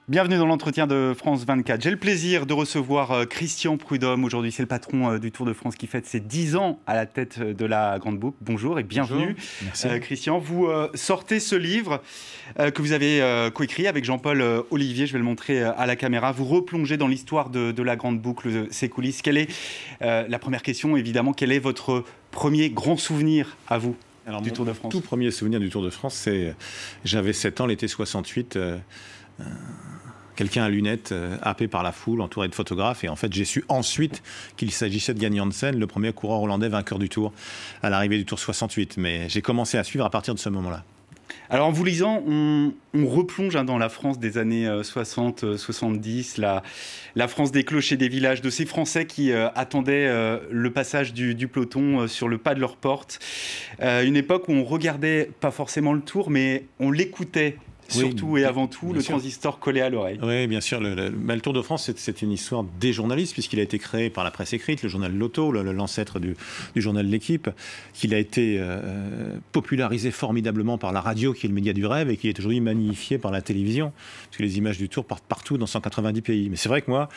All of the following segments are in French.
Bienvenue dans l'entretien de France 24. J'ai le plaisir de recevoir Christian Prudhomme. Aujourd'hui, c'est le patron du Tour de France qui fête ses 10 ans à la tête de la Grande Boucle. Bonjour et bienvenue. Bonjour. Merci. Christian, vous sortez ce livre que vous avez coécrit avec Jean-Paul Olivier. Je vais le montrer à la caméra. Vous replongez dans l'histoire de la Grande Boucle, ses coulisses. Quelle est la première question, évidemment, quel est votre premier grand souvenir à vous du Tour de France? Tout premier souvenir du Tour de France, c'est j'avais 7 ans, l'été 68. Quelqu'un à lunettes, happé par la foule, entouré de photographes. Et en fait, j'ai su ensuite qu'il s'agissait de Yann Janssen, le premier coureur hollandais vainqueur du Tour, à l'arrivée du Tour 68. Mais j'ai commencé à suivre à partir de ce moment-là. Alors en vous lisant, on replonge dans la France des années 60-70, la France des clochers et des villages, de ces Français qui attendaient le passage du peloton sur le pas de leur porte. Une époque où on regardait pas forcément le Tour, mais on l'écoutait. Surtout oui, et avant tout, le transistor collé à l'oreille. Oui, bien sûr. Le Tour de France, c'est une histoire des journalistes, puisqu'il a été créé par la presse écrite, le journal L'Auto, l'ancêtre du journal L'Équipe, qu'il a été popularisé formidablement par la radio, qui est le média du rêve, et qui est aujourd'hui magnifié par la télévision, parce que les images du Tour partent partout dans 190 pays. Mais c'est vrai que moi,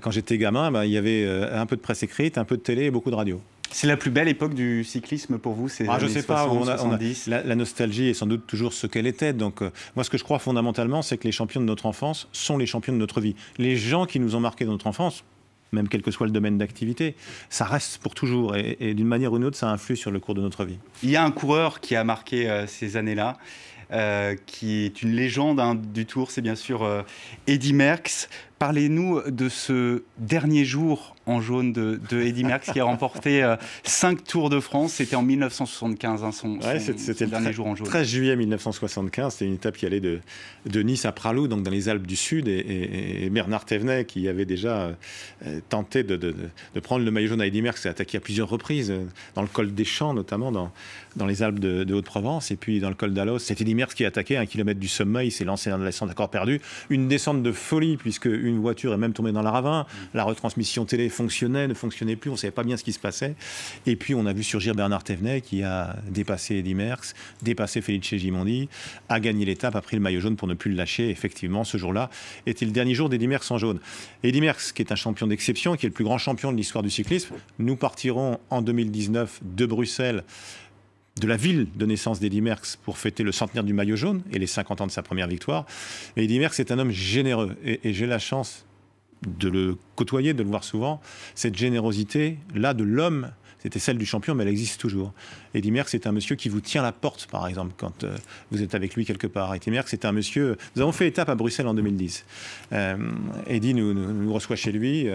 quand j'étais gamin, il y avait un peu de presse écrite, un peu de télé et beaucoup de radio. C'est la plus belle époque du cyclisme pour vous, c'est je sais pas, 70. La nostalgie est sans doute toujours ce qu'elle était. Donc, moi, ce que je crois fondamentalement, c'est que les champions de notre enfance sont les champions de notre vie. Les gens qui nous ont marqué dans notre enfance, même quel que soit le domaine d'activité, ça reste pour toujours. Et d'une manière ou d'une autre, ça influe sur le cours de notre vie. Il y a un coureur qui a marqué ces années-là, qui est une légende du Tour, c'est bien sûr Eddy Merckx. Parlez-nous de ce dernier jour en jaune de Eddy Merckx qui a remporté 5 Tours de France. C'était en 1975, son dernier jour en jaune. 13 juillet 1975, c'était une étape qui allait de Nice à Pralou, donc dans les Alpes du Sud. Et Bernard Thévenet, qui avait déjà tenté de prendre le maillot jaune à Eddy Merckx, s'est attaqué à plusieurs reprises, dans le col des Champs notamment, dans les Alpes de Haute-Provence, et puis dans le col d'Alos. C'est Eddy Merckx qui a attaqué à 1 kilomètre du sommet. Il s'est lancé dans la descente à corps perdu. Une descente de folie, puisque une voiture est même tombée dans la ravin. La retransmission télé ne fonctionnait plus, on ne savait pas bien ce qui se passait. Et puis on a vu surgir Bernard Thévenet qui a dépassé Eddy Merckx, dépassé Felice Gimondi, a gagné l'étape, a pris le maillot jaune pour ne plus le lâcher. Effectivement, ce jour-là était le dernier jour d'Eddy Merckx en jaune. Eddy Merckx, qui est un champion d'exception, qui est le plus grand champion de l'histoire du cyclisme, nous partirons en 2019 de Bruxelles, de la ville de naissance d'Eddy Merckx, pour fêter le centenaire du maillot jaune et les 50 ans de sa première victoire. Mais Eddy Merckx est un homme généreux et j'ai la chance de le côtoyer, de le voir souvent. Cette générosité-là de l'homme, c'était celle du champion, mais elle existe toujours. Eddy Merckx, c'est un monsieur qui vous tient la porte, par exemple, quand vous êtes avec lui quelque part. Eddy Merckx, c'est un monsieur... Nous avons fait étape à Bruxelles en 2010. Eddy nous reçoit chez lui.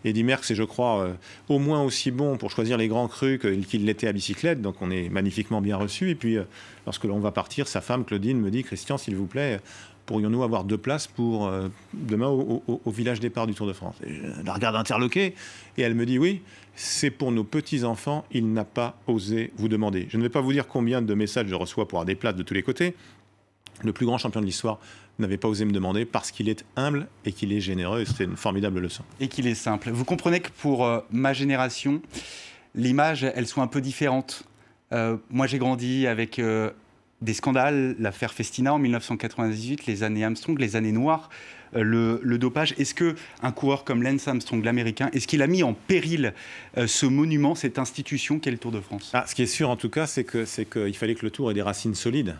Eddy Merckx est, je crois, au moins aussi bon pour choisir les grands crus qu'il l'était à bicyclette, donc on est magnifiquement bien reçus. Et puis, lorsque l'on va partir, sa femme, Claudine, me dit « Christian, s'il vous plaît, pourrions-nous avoir 2 places pour demain au village départ du Tour de France ?» Et je la regarde interloquée et elle me dit « Oui, c'est pour nos petits-enfants, il n'a pas osé vous demander. » Je ne vais pas vous dire combien de messages je reçois pour avoir des places de tous les côtés. Le plus grand champion de l'histoire n'avait pas osé me demander parce qu'il est humble et qu'il est généreux. Et c'était une formidable leçon. Et qu'il est simple. Vous comprenez que pour ma génération, l'image, elles sont un peu différentes. Moi, j'ai grandi avec... des scandales, l'affaire Festina en 1998, les années Armstrong, les années noires, le dopage. Est-ce qu'un coureur comme Lance Armstrong, l'américain, est-ce qu'il a mis en péril ce monument, cette institution qu'est le Tour de France? Ce qui est sûr en tout cas, c'est qu'il fallait que le Tour ait des racines solides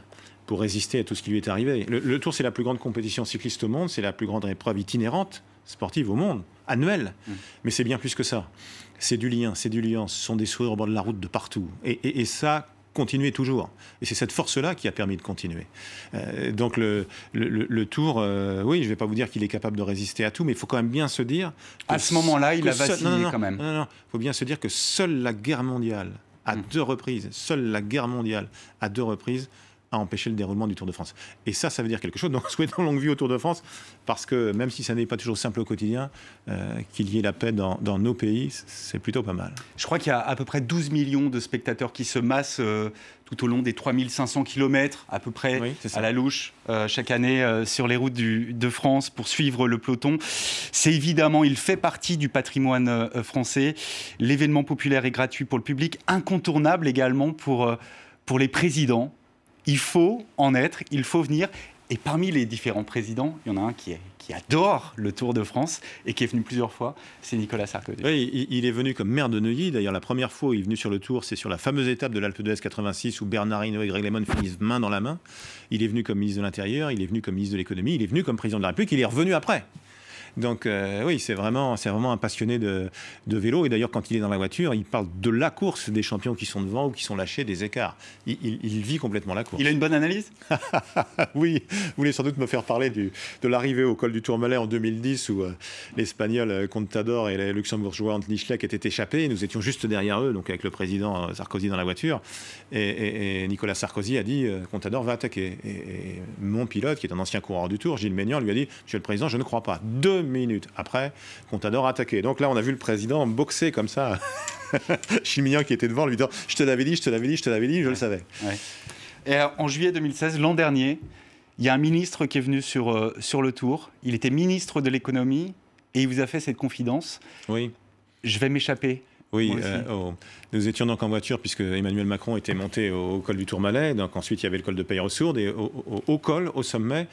pour résister à tout ce qui lui est arrivé. Le Tour, c'est la plus grande compétition cycliste au monde, c'est la plus grande épreuve itinérante sportive au monde, annuelle. Mais c'est bien plus que ça. C'est du lien, ce sont des sourires au bord de la route de partout. Et ça... continuer toujours. Et c'est cette force-là qui a permis de continuer. Donc le Tour, oui, je ne vais pas vous dire qu'il est capable de résister à tout, mais il faut quand même bien se dire... À ce moment-là, il a vacillé quand même. Non, il faut bien se dire que seule la guerre mondiale, à 2 reprises, a empêché le déroulement du Tour de France. Et ça veut dire quelque chose. Donc, souhaitons longue vie au Tour de France, parce que même si ça n'est pas toujours simple au quotidien, qu'il y ait la paix dans nos pays, c'est plutôt pas mal. Je crois qu'il y a à peu près 12 millions de spectateurs qui se massent tout au long des 3500 km, à peu près, oui, à la louche, chaque année sur les routes de France pour suivre le peloton. C'est évidemment, il fait partie du patrimoine français. L'événement populaire est gratuit pour le public, incontournable également pour les présidents. Il faut en être, il faut venir. Et parmi les différents présidents, il y en a un qui adore le Tour de France et qui est venu plusieurs fois, c'est Nicolas Sarkozy. Oui, il est venu comme maire de Neuilly. D'ailleurs, la première fois où il est venu sur le Tour, c'est sur la fameuse étape de l'Alpe d'Huez 86 où Bernard Hinault et Greg LeMond finissent main dans la main. Il est venu comme ministre de l'Intérieur, il est venu comme ministre de l'Économie, il est venu comme président de la République, il est revenu après. Donc oui, c'est vraiment un passionné de vélo. Et d'ailleurs, quand il est dans la voiture, il parle de la course, des champions qui sont devant ou qui sont lâchés, des écarts. Il vit complètement la course. Il a une bonne analyse. Oui, vous voulez sans doute me faire parler de l'arrivée au col du Tourmalet en 2010 où l'Espagnol Contador et le Luxembourgeois Anthony Schleck étaient échappés. Nous étions juste derrière eux, donc avec le président Sarkozy dans la voiture. Et Nicolas Sarkozy a dit Contador va attaquer. Et mon pilote, qui est un ancien coureur du Tour, Gilles Maignan, lui a dit Monsieur le Président, je ne crois pas. 2 minutes après, Contador a attaqué. Donc là, on a vu le président boxer comme ça. Gilles Maignan qui était devant lui disant je te l'avais dit, je te l'avais dit, je te l'avais dit, je le savais. Ouais. Et en juillet 2016, l'an dernier, il y a un ministre qui est venu sur le Tour. Il était ministre de l'économie et il vous a fait cette confidence. Oui. Je vais m'échapper. Oui, nous étions donc en voiture puisque Emmanuel Macron était monté au col du Tourmalet. Donc ensuite, il y avait le col de Peyre-Sourde et au col, au sommet,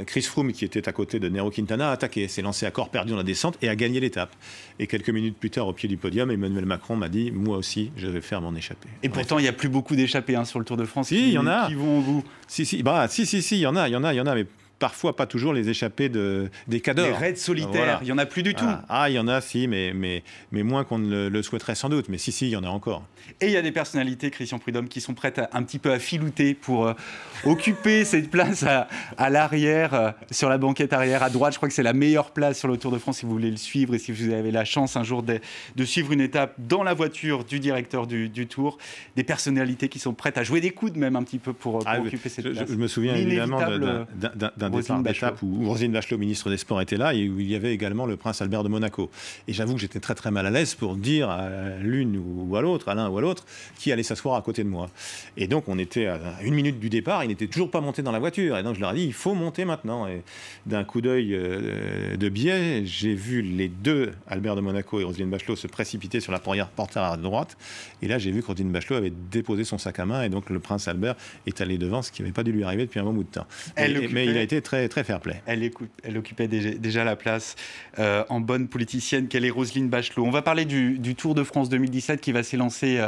Chris Froome, qui était à côté de Nairo Quintana, a attaqué, s'est lancé à corps perdu dans la descente et a gagné l'étape. Et quelques minutes plus tard, au pied du podium, Emmanuel Macron m'a dit « Moi aussi, je vais faire mon échappée ». Et pourtant, il n'y a plus beaucoup d'échappées sur le Tour de France. Si, il y en a. Qui vont au bout. Si, il y en a, mais parfois pas toujours les échappées des cadors. Les raids solitaires, voilà. Il n'y en a plus du tout. Il y en a, si, mais moins qu'on ne le souhaiterait sans doute. Mais si, il y en a encore. Et il y a des personnalités, Christian Prudhomme, qui sont prêtes un petit peu à filouter pour occuper cette place à l'arrière, sur la banquette arrière, à droite. Je crois que c'est la meilleure place sur le Tour de France si vous voulez le suivre et si vous avez la chance un jour de suivre une étape dans la voiture du directeur du Tour. Des personnalités qui sont prêtes à jouer des coudes même un petit peu pour occuper cette place. Je me souviens évidemment d'un départ d'étape où Roselyne Bachelot, ministre des Sports, était là et où il y avait également le prince Albert de Monaco. Et j'avoue que j'étais très très mal à l'aise pour dire à l'une ou à l'autre, à l'un ou à l'autre, qui allait s'asseoir à côté de moi. Et donc on était à 1 minute du départ, il n'était toujours pas monté dans la voiture. Et donc je leur ai dit, il faut monter maintenant. Et d'un coup d'œil de biais, j'ai vu les deux, Albert de Monaco et Roselyne Bachelot, se précipiter sur la portière à droite. Et là j'ai vu que Roselyne Bachelot avait déposé son sac à main et donc le prince Albert est allé devant, ce qui n'avait pas dû lui arriver depuis un bon bout de temps. Mais il a été très très fair-play. Elle occupait déjà la place en bonne politicienne qu'elle est Roselyne Bachelot. On va parler du Tour de France 2017 qui va s'élancer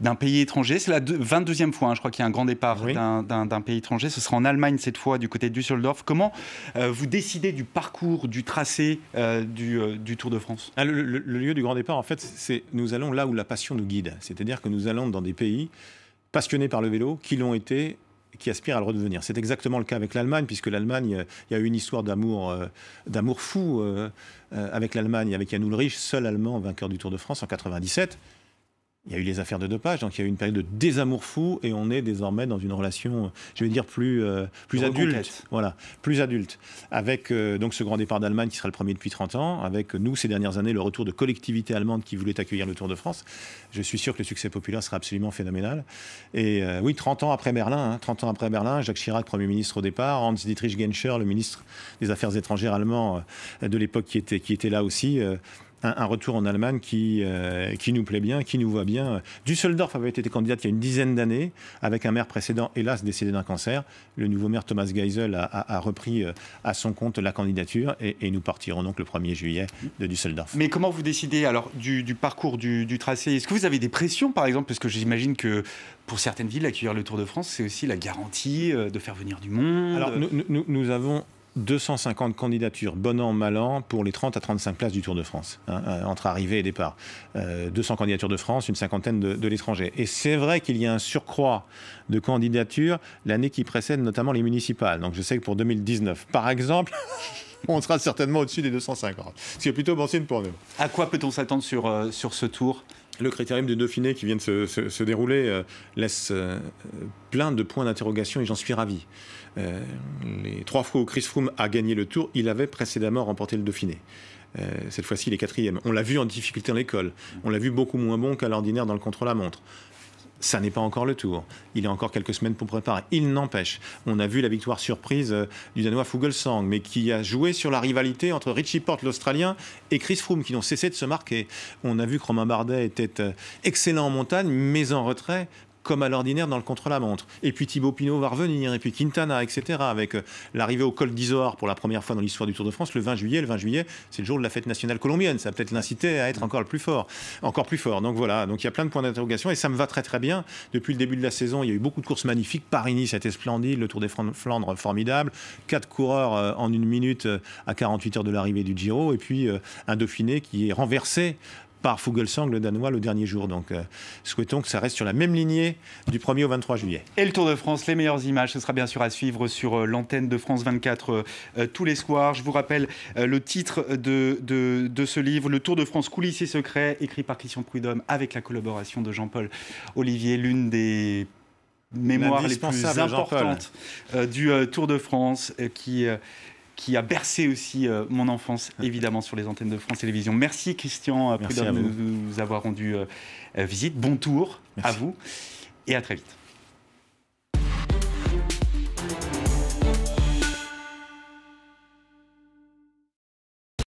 d'un pays étranger. C'est la 22e fois, je crois qu'il y a un grand départ d'un pays étranger. Ce sera en Allemagne cette fois, du côté de Düsseldorf. Comment vous décidez du parcours, du tracé du Tour de France ? Le lieu du grand départ, en fait, c'est nous allons là où la passion nous guide. C'est-à-dire que nous allons dans des pays passionnés par le vélo, qui l'ont été, qui aspirent à le redevenir. C'est exactement le cas avec l'Allemagne, puisque l'Allemagne, il y a eu une histoire d'amour fou avec l'Allemagne, avec Jan Ullrich, seul Allemand vainqueur du Tour de France en 97. Il y a eu les affaires de dopage, donc il y a eu une période de désamour fou, et on est désormais dans une relation, je vais dire, plus adulte. Voilà, plus adulte. Avec donc ce grand départ d'Allemagne qui sera le premier depuis 30 ans, avec nous, ces dernières années, le retour de collectivités allemandes qui voulaient accueillir le Tour de France. Je suis sûr que le succès populaire sera absolument phénoménal. Et oui, 30 ans après Berlin, Jacques Chirac, Premier ministre au départ, Hans-Dietrich Genscher, le ministre des Affaires étrangères allemand de l'époque qui était là aussi, un retour en Allemagne qui nous plaît bien, qui nous va bien. Düsseldorf avait été candidate il y a une dizaine d'années, avec un maire précédent, hélas, décédé d'un cancer. Le nouveau maire Thomas Geisel a repris à son compte la candidature et nous partirons donc le 1er juillet de Düsseldorf. Mais comment vous décidez alors du parcours, du tracé ? Est-ce que vous avez des pressions, par exemple ? Parce que j'imagine que pour certaines villes, accueillir le Tour de France, c'est aussi la garantie de faire venir du monde. Alors nous avons 250 candidatures, bon an, mal an, pour les 30 à 35 places du Tour de France, entre arrivée et départ. 200 candidatures de France, une cinquantaine de l'étranger. Et c'est vrai qu'il y a un surcroît de candidatures l'année qui précède, notamment les municipales. Donc je sais que pour 2019, par exemple, on sera certainement au-dessus des 250. Ce qui est plutôt bon signe pour nous. À quoi peut-on s'attendre sur ce Tour ? Le critérium du Dauphiné qui vient de se dérouler laisse plein de points d'interrogation et j'en suis ravi. Les 3 fois où Chris Froome a gagné le Tour, il avait précédemment remporté le Dauphiné. Cette fois-ci, il est 4e. On l'a vu en difficulté dans l'école. On l'a vu beaucoup moins bon qu'à l'ordinaire dans le contre-la-montre. Ça n'est pas encore le Tour. Il y a encore quelques semaines pour préparer. Il n'empêche, on a vu la victoire surprise du Danois Fuglsang, mais qui a joué sur la rivalité entre Richie Porte, l'Australien, et Chris Froome, qui n'ont cessé de se marquer. On a vu que Romain Bardet était excellent en montagne, mais en retrait, comme à l'ordinaire dans le contre-la-montre. Et puis Thibaut Pinot va revenir, et puis Quintana, etc. Avec l'arrivée au col d'Izoard pour la première fois dans l'histoire du Tour de France, le 20 juillet. Le 20 juillet, c'est le jour de la fête nationale colombienne. Ça va peut-être l'inciter à être encore plus fort. Donc voilà, donc il y a plein de points d'interrogation, et ça me va très très bien. Depuis le début de la saison, il y a eu beaucoup de courses magnifiques. Paris-Nice a été splendide, le Tour des Flandres formidable. 4 coureurs en 1 minute à 48 heures de l'arrivée du Giro, et puis un Dauphiné qui est renversé par Fuglsang, le Danois, le dernier jour. Donc, souhaitons que ça reste sur la même lignée du 1er au 23 juillet. Et le Tour de France, les meilleures images, ce sera bien sûr à suivre sur l'antenne de France 24 tous les soirs. Je vous rappelle le titre de ce livre, Le Tour de France, coulisses et secrets, écrit par Christian Prudhomme avec la collaboration de Jean-Paul Olivier, l'une des mémoires les plus importantes du Tour de France, qui a bercé aussi mon enfance, évidemment, sur les antennes de France Télévisions. Merci Christian Prudhomme de nous avoir rendu visite. Bon tour à vous et à très vite.